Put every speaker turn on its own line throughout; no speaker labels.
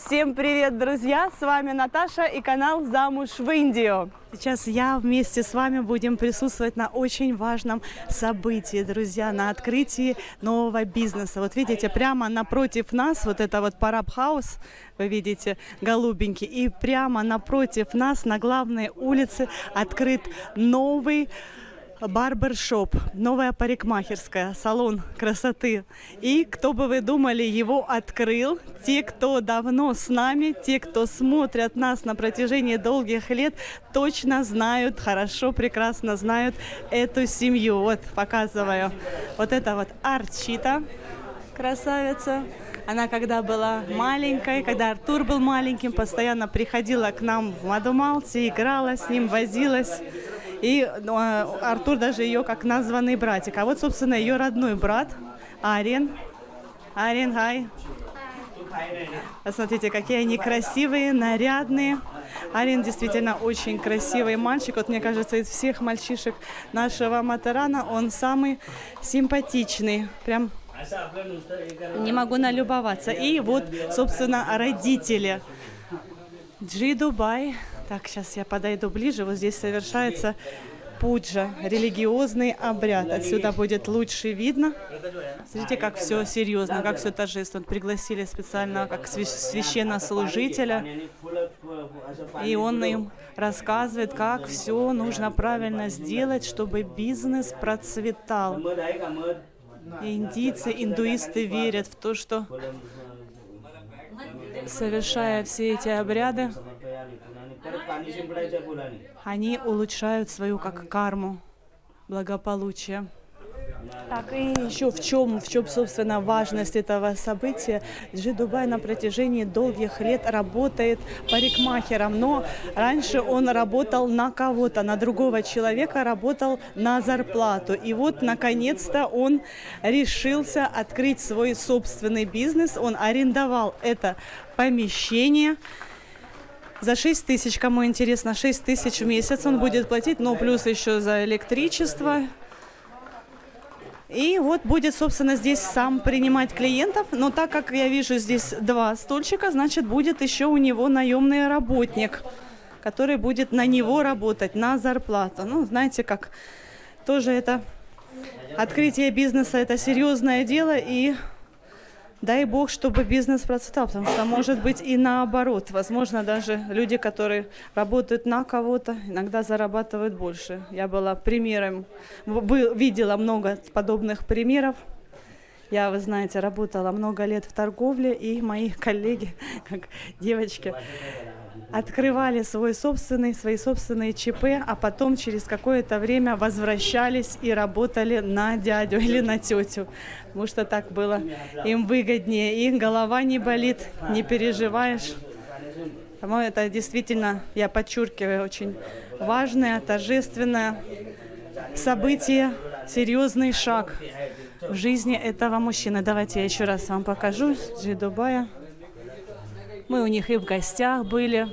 Всем привет, друзья! С вами Наташа и канал «Замуж в Индию». Сейчас я вместе с вами будем присутствовать на очень важном событии, друзья, на открытии нового бизнеса. Вот видите, прямо напротив нас, вот это вот Параб Хаус, вы видите, голубенький, и прямо напротив нас на главной улице открыт новый барбершоп, новая парикмахерская, салон красоты. И кто бы вы думали, его открыл? Те, кто давно с нами, те, кто смотрят нас на протяжении долгих лет, точно знают, хорошо, прекрасно знают эту семью. Вот, показываю. Вот это вот Арчита, красавица. Она, когда была маленькой, когда Артур был маленьким, постоянно приходила к нам в Мадумалте, играла с ним, возилась. И Артур даже ее как названный братик. А вот, собственно, ее родной брат Арен. Арен, хай. Посмотрите, какие они красивые, нарядные. Арен действительно очень красивый мальчик. Вот мне кажется, из всех мальчишек нашего Матарана он самый симпатичный. Прям не могу налюбоваться. И вот, собственно, родители. Джи Дубай. Так, сейчас я подойду ближе. Вот здесь совершается пуджа, религиозный обряд. Отсюда будет лучше видно. Смотрите, как все серьезно, как все торжественно. Пригласили специально как священнослужителя. И он им рассказывает, как все нужно правильно сделать, чтобы бизнес процветал. Индийцы, индуисты верят в то, что, совершая все эти обряды, они улучшают свою как карму, благополучие. Так, и еще в чем, собственно, важность этого события. Джи Дубай на протяжении долгих лет работает парикмахером, но раньше он работал на кого-то, на другого человека, работал на зарплату. И вот, наконец-то, он решился открыть свой собственный бизнес. Он арендовал это помещение. За 6 тысяч, кому интересно, 6 тысяч в месяц он будет платить, но плюс еще за электричество. И вот будет, собственно, здесь сам принимать клиентов. Но так как я вижу здесь 2 стульчика, значит, будет еще у него наемный работник, который будет на него работать, на зарплату. Ну, знаете, как тоже это открытие бизнеса – это серьезное дело, и дай бог, чтобы бизнес процветал, потому что может быть и наоборот. Возможно, даже люди, которые работают на кого-то, иногда зарабатывают больше. Я была примером, видела много подобных примеров. Я, вы знаете, работала много лет в торговле, и мои коллеги, как девочки, открывали свои собственные ЧП, а потом через какое-то время возвращались и работали на дядю или на тетю, потому что так было им выгоднее, и голова не болит, не переживаешь. По-моему, это действительно, я подчеркиваю, очень важное, торжественное событие, серьезный шаг в жизни этого мужчины. Давайте я еще раз вам покажу Джи Дубая. Мы у них и в гостях были.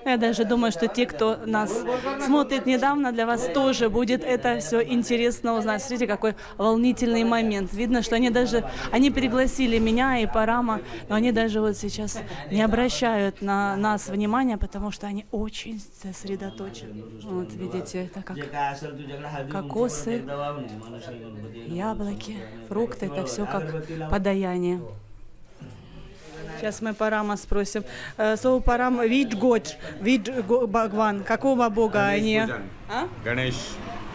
Я даже думаю, что те, кто нас смотрит недавно, для вас тоже будет это все интересно узнать. Смотрите, какой волнительный момент. Видно, что они пригласили меня и Парама, но они даже вот сейчас не обращают на нас внимания, потому что они очень сосредоточены. Вот видите, это как кокосы, яблоки, фрукты, это все как подаяние. Сейчас мы Парама спросим. So, Парам, which Бхагван, какого бога они?
Ganesh.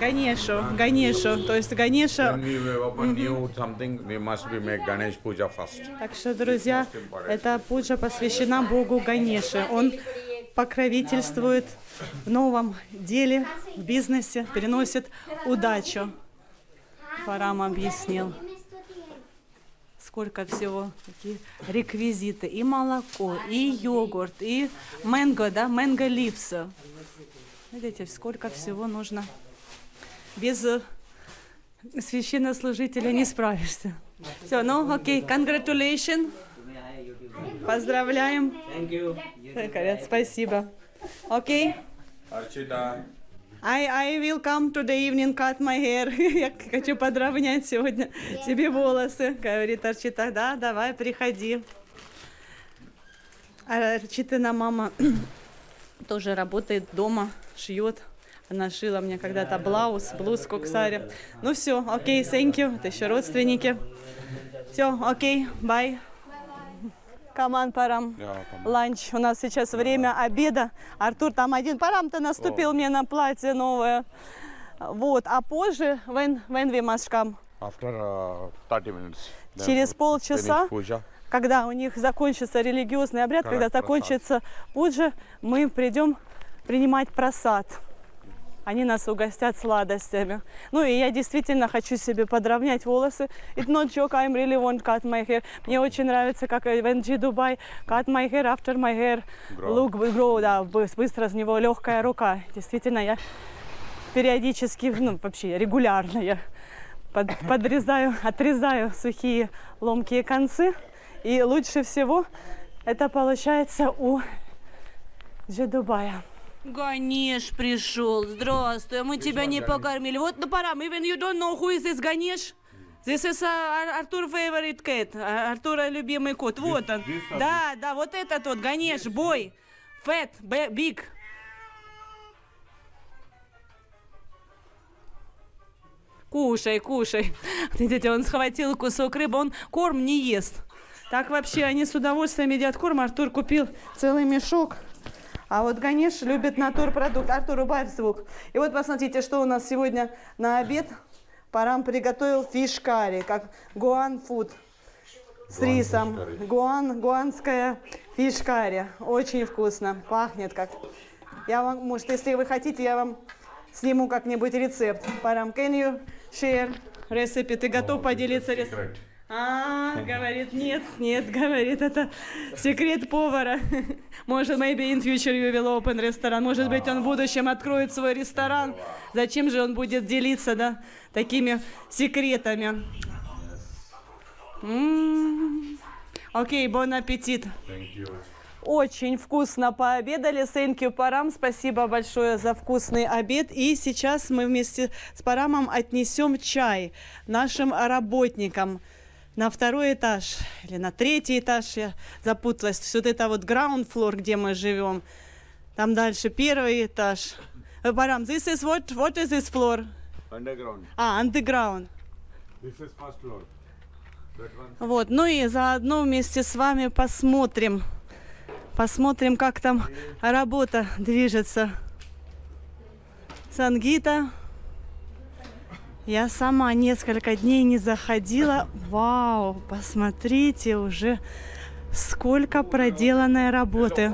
Ганешу, то есть Ганеша.
When we open new something, we must be make Ganesh puja first.
Так что, друзья, эта пуджа посвящена богу Ганеше. Он покровительствует в новом деле, в бизнесе, приносит удачу. Парам объяснил. Сколько всего, какие реквизиты, и молоко, и йогурт, и мэнго, да, мэнго ливс. Видите, сколько всего нужно. Без священнослужителя не справишься. Все, ну, окей, congratulations. Поздравляем. Спасибо. Окей.
Archita.
I will come to the evening, cut my hair. Я хочу подровнять сегодня себе волосы, говорит Арчита. Да, давай, приходи. А Читина мама тоже работает дома, шьет. Она шила мне когда-то блузку к Саре. Ну все, окей, thank you. Это еще родственники. Все, окей, bye. Каман, Парам. Ланч. У нас сейчас время обеда. Артур там один. Парам, ты наступил мне на платье новое. Вот, а позже, when we must come?
After 30 minutes.
Через полчаса,
Finish puja.
когда у них закончится религиозный обряд, когда
Correct,
закончится пуджа, мы придем принимать прасад. Они нас угостят сладостями. Ну и я действительно хочу себе подровнять волосы. It's not joke, I really want cut my hair. Мне очень нравится, как when G Dubai cut my hair after my hair look grow, да, быстро с него легкая рука. Действительно, я периодически, ну вообще регулярно я отрезаю сухие ломкие концы. И лучше всего это получается у G Dubai. Ганеш пришел. Здравствуй, мы тебя не покормили. Вот, ну пора, even you don't know who is this Ганеш? This is Артур favorite cat. Артура любимый кот. Вот он. Да, вот это тот Ганеш, бой. Fat, big. Кушай. Видите, он схватил кусок рыбы, он корм не ест. Так вообще они с удовольствием едят корм. Артур купил целый мешок. А вот Ганеш любит натурпродукт. Артур, убавь звук. И вот посмотрите, что у нас сегодня на обед. Парам приготовил фиш-карри, как гуан фуд с рисом. Гуанская фиш-карри. Очень вкусно. Пахнет как. Я вам, может, если вы хотите, я вам сниму как-нибудь рецепт. Парам, can you share recipe? Ты готов поделиться рецептом? Говорит, нет, говорит, это секрет повара. Может, maybe in future you will open ресторан. Может быть, он в будущем откроет свой ресторан. Зачем же он будет делиться, да, такими секретами? Окей, bon аппетит. Очень вкусно пообедали. Thank you, Парам. Спасибо большое за вкусный обед. И сейчас мы вместе с Парамом отнесем чай нашим работникам на второй этаж или на третий этаж, я запуталась. Все это вот ground floor, где мы живем. Там дальше первый этаж. Парам, this is what is this floor?
Underground.
Underground.
This is first floor. That one.
Вот, ну и заодно вместе с вами посмотрим, как там работа движется. Сангита. Я сама несколько дней не заходила. Вау, посмотрите уже, сколько проделанной работы.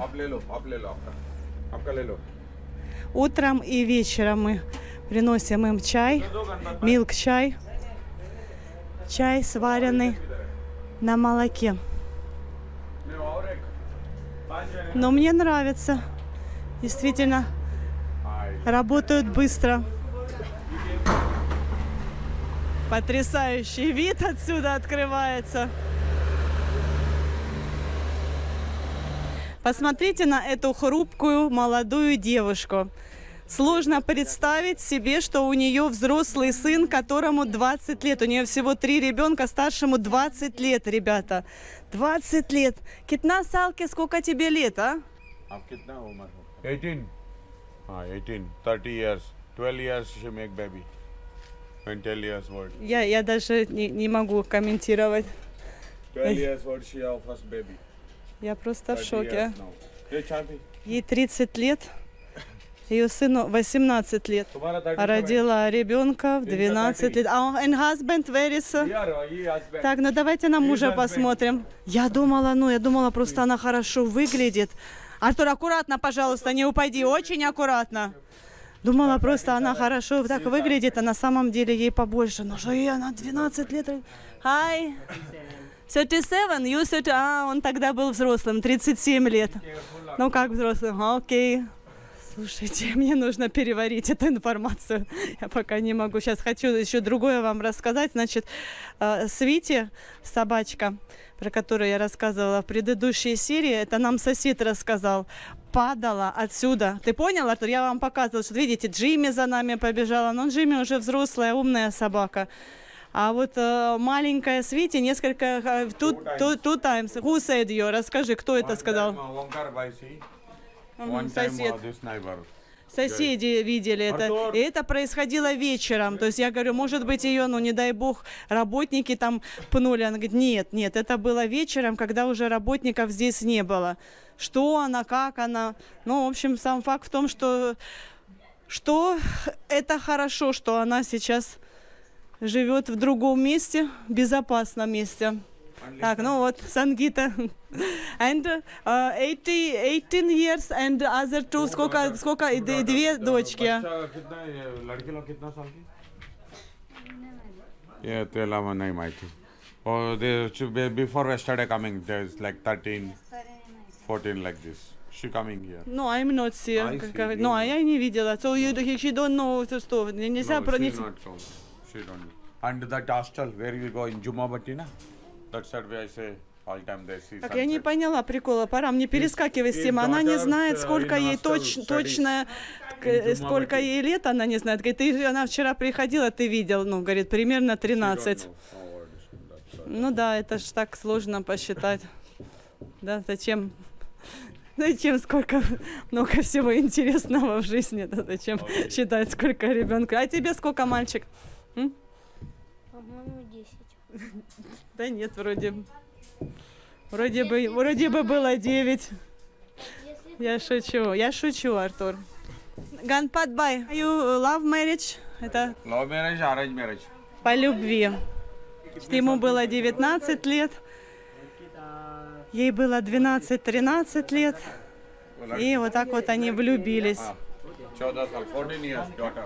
Утром и вечером мы приносим им чай, милк-чай. Чай, сваренный на молоке. Но мне нравится. Действительно, работают быстро. Потрясающий вид отсюда открывается. Посмотрите на эту хрупкую молодую девушку. Сложно представить себе, что у нее взрослый сын, которому 20 лет. У нее всего 3 ребенка, старшему 20 лет, ребята. 20 лет. Китна Салки, сколько тебе лет, а?
18. 18. 30 years. 12 years she make baby. And 10 years old.
Я даже не могу комментировать.
12 years old she have first baby.
Я просто в
30
шоке.
years now. Hey, Champi.
Ей 30 лет. Ее сыну 18 лет. Родила ребенка в 12 лет. And husband, where is... Так, ну давайте на мужа посмотрим. Я думала, просто она хорошо выглядит. Артур, аккуратно, пожалуйста, не упади, очень аккуратно. Думала, просто она хорошо так выглядит, а на самом деле ей побольше. Но же ей она 12 лет. Hi. 37, you 30, он тогда был взрослым, 37 лет. Ну как взрослым? Окей. Слушайте, мне нужно переварить эту информацию. Я пока не могу. Сейчас хочу еще другое вам рассказать. Значит, Свити, собачка, про которую я рассказывала в предыдущей серии, это нам сосед рассказал, падала отсюда. Ты понял, Артур? Я вам показывала, что, видите, Джимми за нами побежала. Но Джимми уже взрослая, умная собака. А вот маленькая Свете несколько... Two times. Who said you? Расскажи, кто это сказал?
One time,
Сосед.
this neighbor.
Соседи видели это.
Артур!
И это происходило вечером. То есть я говорю, может быть, ее, ну не дай бог, работники там пнули. Она говорит, нет, это было вечером, когда уже работников здесь не было. Что она, как она. Ну, в общем, сам факт в том, что это хорошо, что она сейчас живет в другом месте, в безопасном месте. Так, ну вот, Сангита. And 18 years and other two, сколько, две дочки.
लड़की लोग कितना साल की? ये तेला में नहीं माहिती. Oh, before yesterday coming, there's like 13, 14 like this. She coming here.
No, I'm not see.
I see,
No,
you
я не видела. So she don't know, что нельзя
No,
про
she
них.
not come. She don't. And that hostel where we go in Jumabati, na? That's why I say all time they see
Так, я не
sunset.
поняла прикола. Пора мне перескакивай с
His
темы. Она не
daughter,
знает, сколько
in
ей
hostel studies
точно,
in
сколько
Jumavati.
ей лет, она не знает. Говорит, она вчера приходила, ты видел, ну, говорит, примерно
She don't
13.
know. Oh, that's right.
Ну да, это ж так сложно посчитать. Да, зачем сколько много всего интересного в жизни, да, зачем считать, сколько ребенка. А тебе сколько, мальчик?
По-моему, 10.
Да нет, вроде бы было 9. Я шучу, Артур. Ганпад бай. You love marriage? Это
Love marriage, arrange marriage.
по любви. Ему было 19 лет, ей было 12-13 лет. И вот так вот они влюбились.
14 साल, 14 years daughter.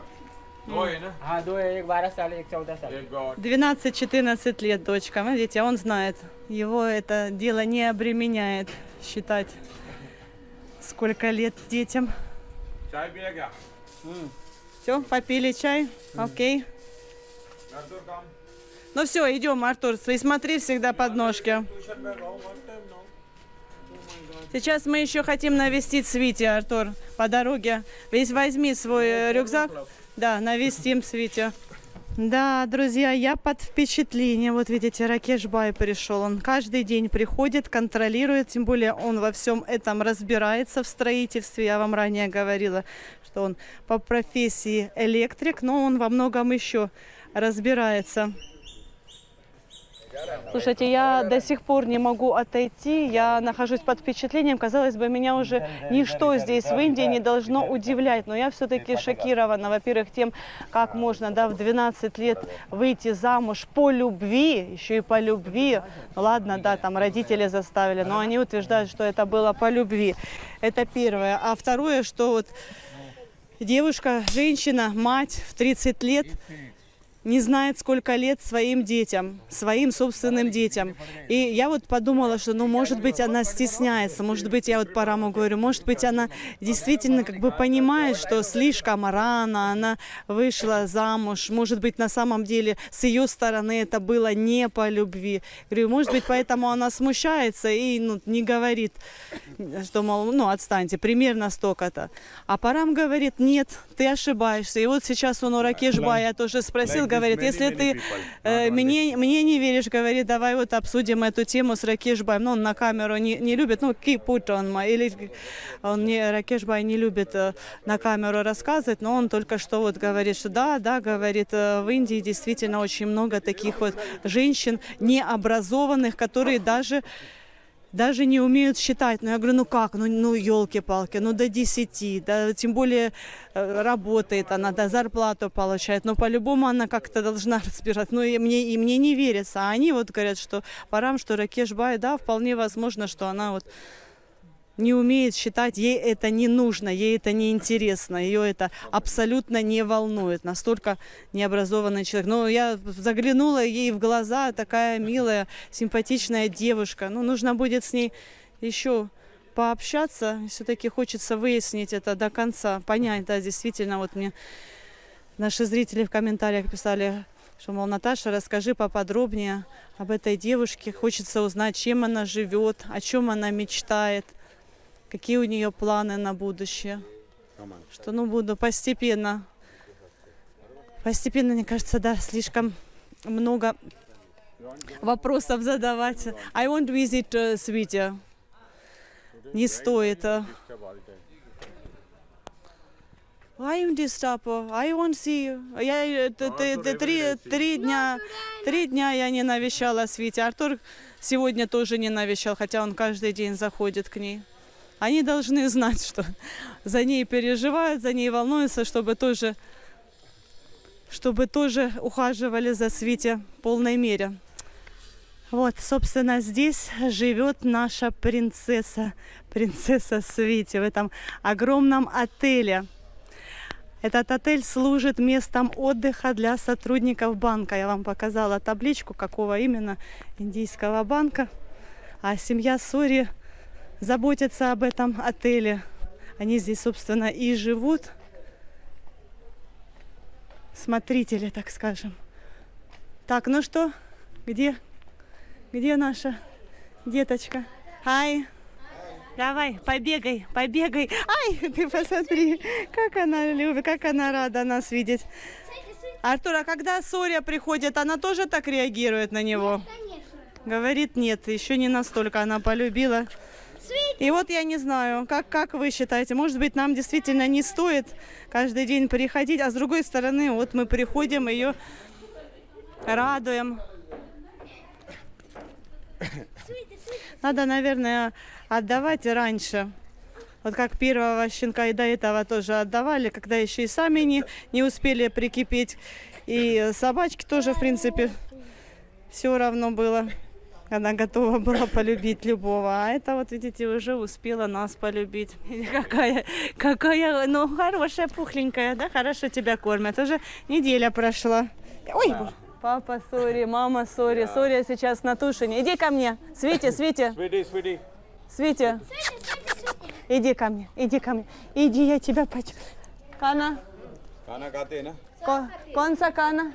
दो है ना?
हाँ दो है, एक 12 साल एक 14 साल.
एक गॉड.
12-14 лет дочка. Видите, он знает. Его это дело не обременяет считать, сколько лет детям.
चाय पिया क्या?
Все, попили чай? Окей.
Артур come.
Ну все, идем, Артур. И смотри всегда под ножки.
Tuition back home one time now.
Сейчас мы еще хотим навестить Свити, Артур, по дороге. Возьми свой рюкзак. Да, навестим Свитю. Да, друзья, я под впечатлением. Вот видите, Ракеш Бай пришел. Он каждый день приходит, контролирует. Тем более он во всем этом разбирается в строительстве. Я вам ранее говорила, что он по профессии электрик, но он во многом еще разбирается. Слушайте, я до сих пор не могу отойти, я нахожусь под впечатлением. Казалось бы, меня уже ничто здесь в Индии не должно удивлять, но я все-таки шокирована, во-первых, тем, как можно, да, в 12 лет выйти замуж по любви, еще и по любви. Ну, ладно, да, там родители заставили, но они утверждают, что это было по любви. Это первое. А второе, что вот девушка, женщина, мать в 30 лет не знает, сколько лет своим детям, своим собственным детям. И я вот подумала, что, ну, может быть, она стесняется, может быть, я вот Параму говорю, может быть, она действительно как бы понимает, что слишком рано она вышла замуж, может быть, на самом деле с ее стороны это было не по любви. Говорю, может быть, поэтому она смущается и, ну, не говорит, что, мол, ну, отстаньте, примерно столько-то. А Парам говорит, нет, ты ошибаешься. И вот сейчас он у Ракеш Бая тоже спросил, говорит, если ты мне не веришь, говорит, давай вот обсудим эту тему с Ракеш Баем. Ну, он на камеру не любит, ну, keep it on my, или он не, Ракеш Бай не любит на камеру рассказывать, но он только что вот говорит, что да, говорит, в Индии действительно очень много таких вот женщин необразованных, которые даже не умеют считать. Ну, я говорю, ну как, ну елки-палки, ну до 10, да, тем более работает она, да, зарплату получает, но по-любому она как-то должна разбираться. Ну, и мне не верится. А они вот говорят, что Парам, что Ракеш Бай, да, вполне возможно, что она вот не умеет считать, ей это не нужно, ей это не интересно, ее это абсолютно не волнует, настолько необразованный человек. Но я заглянула ей в глаза, такая милая, симпатичная девушка. Ну, нужно будет с ней еще пообщаться, все-таки хочется выяснить это до конца, понять, да, действительно, вот мне наши зрители в комментариях писали, что, мол, Наташа, расскажи поподробнее об этой девушке, хочется узнать, чем она живет, о чем она мечтает. Какие у нее планы на будущее? Что, ну, буду постепенно, мне кажется, да, слишком много вопросов задавать. I want to visit Свитя. Не стоит. Why you disturb? I want to see you. Я три дня я не навещала Свитя. Артур сегодня тоже не навещал, хотя он каждый день заходит к ней. Они должны знать, что за ней переживают, за ней волнуются, чтобы тоже ухаживали за Свитя в полной мере. Вот, собственно, здесь живет наша принцесса Свитя в этом огромном отеле. Этот отель служит местом отдыха для сотрудников банка. Я вам показала табличку, какого именно индийского банка. А семья Сори заботится об этом отеле. Они здесь, собственно, и живут. Смотрители, так скажем. Так, ну что, где наша деточка? Ай! Давай, побегай. Ай, ты посмотри, как она любит, как она рада нас видеть. Артур, а когда Соря приходит, она тоже так реагирует на него?
Конечно.
Говорит, нет, еще не настолько она полюбила. И вот я не знаю, как вы считаете, может быть, нам действительно не стоит каждый день приходить, а с другой стороны, вот мы приходим, ее радуем. Надо, наверное, отдавать раньше. Вот как первого щенка и до этого тоже отдавали, когда еще и сами не успели прикипеть. И собачке тоже, в принципе, все равно было. Она готова была полюбить любого. А это вот, видите, уже успела нас полюбить. Какая, ну, хорошая, пухленькая, да? Хорошо тебя кормят. Уже неделя прошла. Ой, папа, сори, мама, сори. Сори сейчас на тушине. Иди ко мне. Свитя. Свитя. Иди ко мне. Иди, я тебя почу. Кана.
खाना खाते हैं ना
Кон सा кана?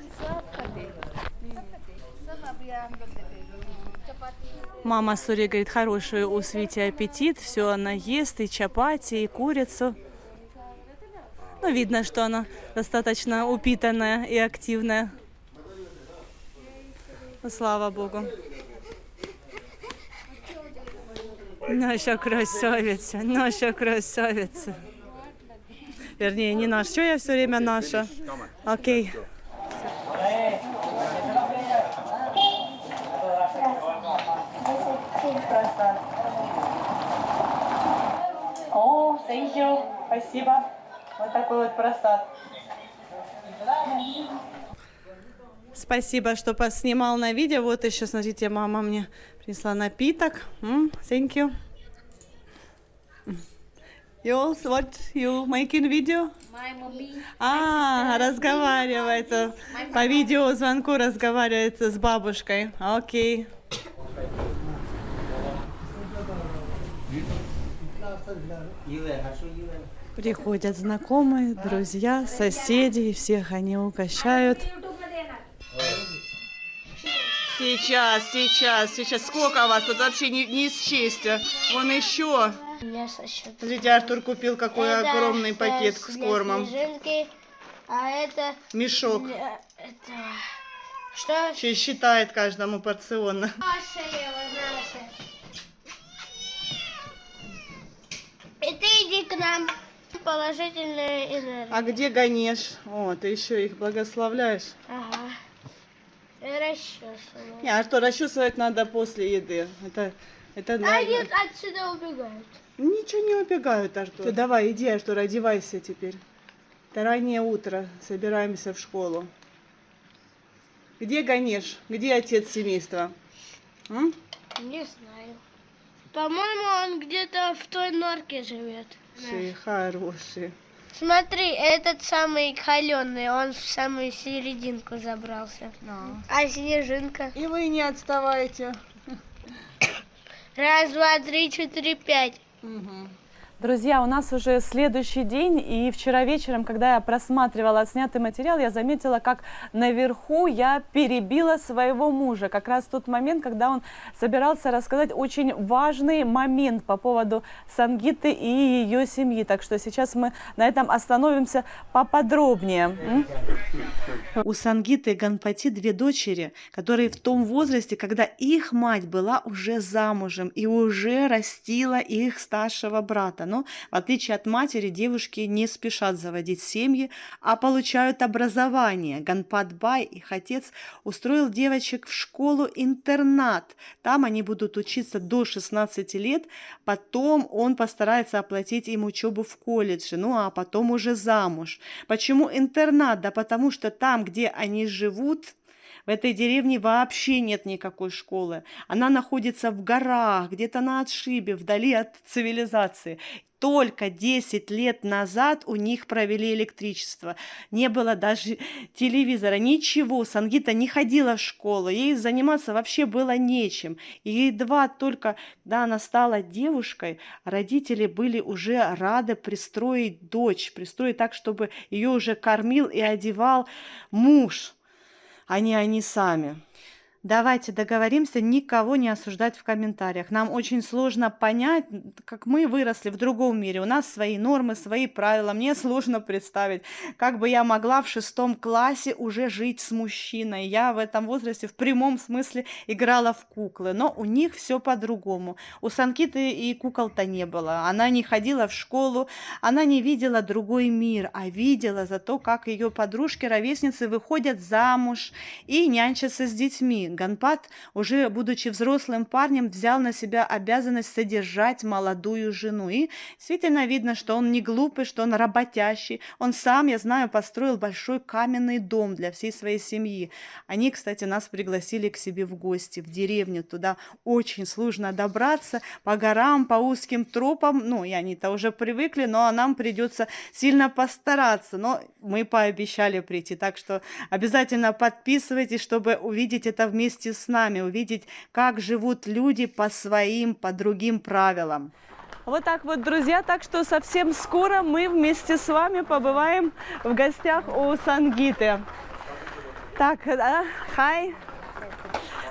Мама Сори говорит, хороший у Свити аппетит, все она ест, и чапати, и курицу. Ну, видно, что она достаточно упитанная и активная. Ну, слава Богу. Наша красавица. Вернее, не наш. Что я все время наша? Окей. О, thank you. Спасибо. Вот такой вот просад. Спасибо, что поснимал на видео. Вот еще, смотрите, мама мне принесла напиток. Thank you. Yours, what you making video?
My mommy.
Разговаривает. По видеозвонку разговаривает с бабушкой. Окей. Приходят знакомые, друзья, соседи, и всех они угощают. Сейчас. Сколько вас тут вообще не счесть. Вон еще. Смотрите, Артур купил какой огромный пакет с кормом.
А это...
Мешок.
Что?
Считает каждому порционно.
Наша. И ты иди к нам. Положительная энергия.
А где Ганеш? О, ты еще их благословляешь.
Ага. И расчесываю.
Не, Артур, расчесывать надо после еды. Это
Они отсюда убегают.
Ничего не убегают, Артур. Ты давай, иди, Артур, одевайся теперь. Это раннее утро, собираемся в школу. Где Ганеш? Где отец семейства?
Не знаю. По-моему, он где-то в той норке живет.
Хороший.
Смотри, этот самый холеный, он в самую серединку забрался. А Снежинка?
И вы не отставайте.
Раз, два, три, четыре, пять.
Угу. Друзья, у нас уже следующий день, и вчера вечером, когда я просматривала отснятый материал, я заметила, как наверху я перебила своего мужа. Как раз в тот момент, когда он собирался рассказать очень важный момент по поводу Сангиты и ее семьи. Так что сейчас мы на этом остановимся поподробнее. У Сангиты и Ганпати 2 дочери, которые в том возрасте, когда их мать была уже замужем и уже растила их старшего брата. Но в отличие от матери, девушки не спешат заводить семьи, а получают образование. Ганпат-бай, их отец, устроил девочек в школу-интернат. Там они будут учиться до 16 лет, потом он постарается оплатить им учебу в колледже, ну а потом уже замуж. Почему интернат? Да потому что там, где они живут, в этой деревне вообще нет никакой школы. Она находится в горах, где-то на отшибе, вдали от цивилизации. Только 10 лет назад у них провели электричество. Не было даже телевизора, ничего. Сангита не ходила в школу, ей заниматься вообще было нечем. И едва только, когда она стала девушкой, родители были уже рады пристроить дочь, пристроить так, чтобы ее уже кормил и одевал муж, а не они сами. Давайте договоримся никого не осуждать в комментариях. Нам очень сложно понять, как мы выросли в другом мире. У нас свои нормы, свои правила. Мне сложно представить, как бы я могла в 6 классе уже жить с мужчиной. Я в этом возрасте в прямом смысле играла в куклы. Но у них все по-другому. У Сангиты и кукол-то не было. Она не ходила в школу, она не видела другой мир, а видела зато, как ее подружки-ровесницы выходят замуж и нянчатся с детьми. Ганпат, уже будучи взрослым парнем, взял на себя обязанность содержать молодую жену. И действительно видно, что он не глупый, что он работящий. Он сам, я знаю, построил большой каменный дом для всей своей семьи. Они, кстати, нас пригласили к себе в гости, в деревню. Туда очень сложно добраться по горам, по узким тропам. Ну, и они-то уже привыкли, но нам придется сильно постараться. Но мы пообещали прийти, так что обязательно подписывайтесь, чтобы увидеть это вместе с нами, увидеть, как живут люди по своим, по другим правилам. Вот так вот, друзья, так что совсем скоро мы вместе с вами побываем в гостях у Сангиты. Так, хай.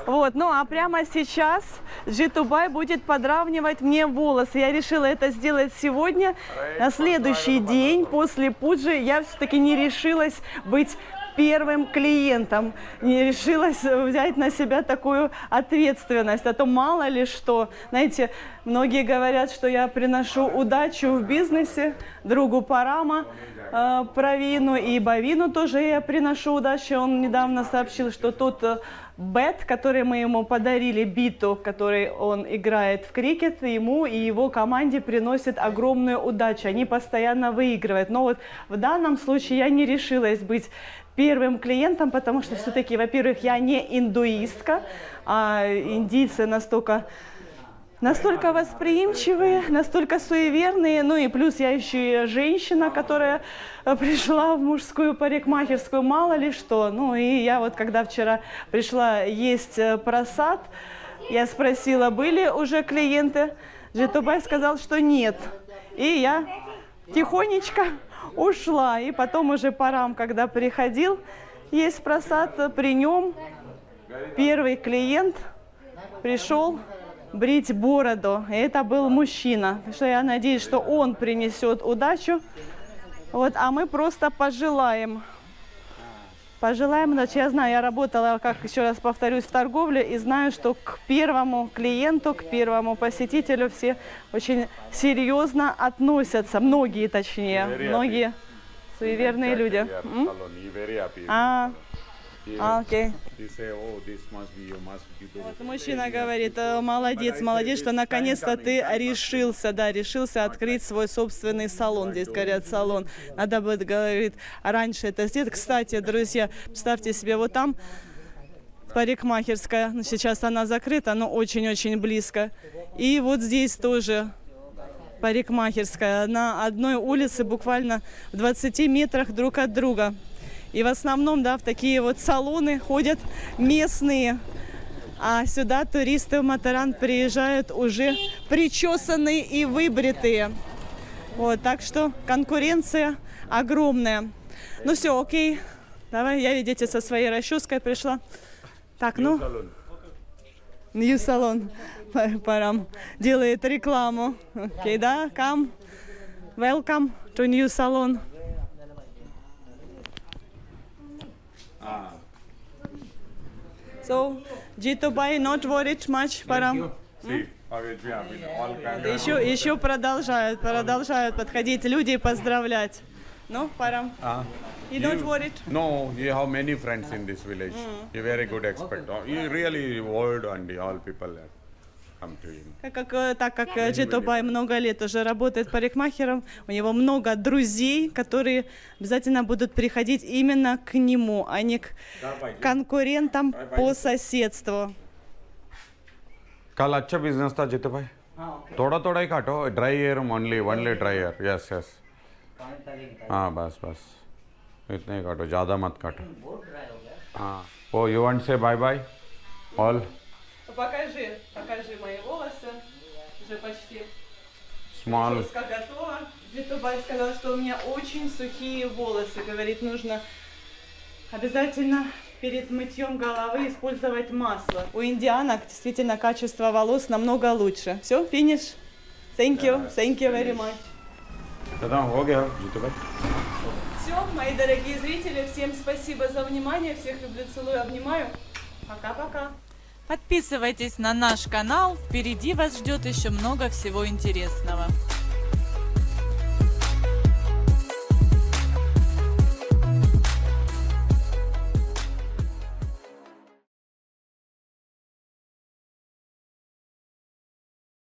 Вот, ну а прямо сейчас Джитубай будет подравнивать мне волосы. Я решила это сделать сегодня. На следующий день после пуджи я все-таки не решилась быть первым клиентом, не решилась взять на себя такую ответственность, а то мало ли что. Знаете, многие говорят, что я приношу удачу в бизнесе, другу Парама, Правину и Бавину тоже я приношу удачу. Он недавно сообщил, что тот бет, который мы ему подарили, биту, который он играет в крикет, ему и его команде приносит огромную удачу. Они постоянно выигрывают. Но вот в данном случае я не решилась быть первым клиентом, потому что все-таки, во-первых, я не индуистка, а индийцы настолько восприимчивые, настолько суеверные. Ну и плюс я еще и женщина, которая пришла в мужскую парикмахерскую, мало ли что. Ну и я вот, когда вчера пришла есть прасад, я спросила, были уже клиенты. Джитубай сказал, что нет. И я тихонечко ушла. И потом уже Парам, когда приходил есть прасад, при нем первый клиент пришел брить бороду. И это был мужчина. Так что я надеюсь, что он принесет удачу. Вот, а мы просто пожелаем. Значит, я знаю, я работала, как еще раз повторюсь, в торговле, и знаю, что к первому клиенту, к первому посетителю все очень серьезно относятся. Многие, точнее, многие суеверные люди. Окей. Вот, мужчина говорит, молодец, что наконец-то ты решился открыть свой собственный салон. Здесь говорят салон. Надо бы, говорит, раньше это сделать. Кстати, друзья, представьте себе, вот там парикмахерская, сейчас она закрыта, но очень-очень близко. И вот здесь тоже парикмахерская. На одной улице, буквально в 20 метрах друг от друга. И в основном, да, в такие вот салоны ходят местные, а сюда туристы в Матаран приезжают уже причесанные и выбритые. Вот, так что конкуренция огромная. Ну все, окей. Давай, я, видите, со своей расческой пришла. Так, ну,
Salon.
New Salon. Парам делает рекламу. Окей, да, come. Welcome to New Salon. So, Jitobay, not worried much, Парам.
See, always we have been all kind of.
Еще продолжают подходить люди и поздравлять. Ну, Парам. You don't worried?
No, you have many friends in this village. You're very good expert. You really old and all people have come to you.
Так как Джитобай много лет уже работает парикмахером, у него много друзей, которые обязательно будут приходить именно к нему, а не к конкурентам по соседству.
कल अच्छा बिजनेस था जितू भाई थोड़ा थोड़ा ही काटो dry air only dry air yes yes हाँ बस बस इतने ही काटो ज़्यादा मत काटो हाँ oh you want say bye bye all
Покажи мои волосы, уже почти
small
прическа готова. Джитобай сказал, что у меня очень сухие волосы, говорит, нужно обязательно перед мытьем головы использовать масло. У индианок действительно качество волос намного лучше. Все, финиш. Thank you very much.
हो गया जितू भाई
Все, мои дорогие зрители, всем спасибо за внимание. Всех люблю, целую, обнимаю. Пока-пока.
Подписывайтесь на наш канал, впереди вас ждет еще много всего интересного.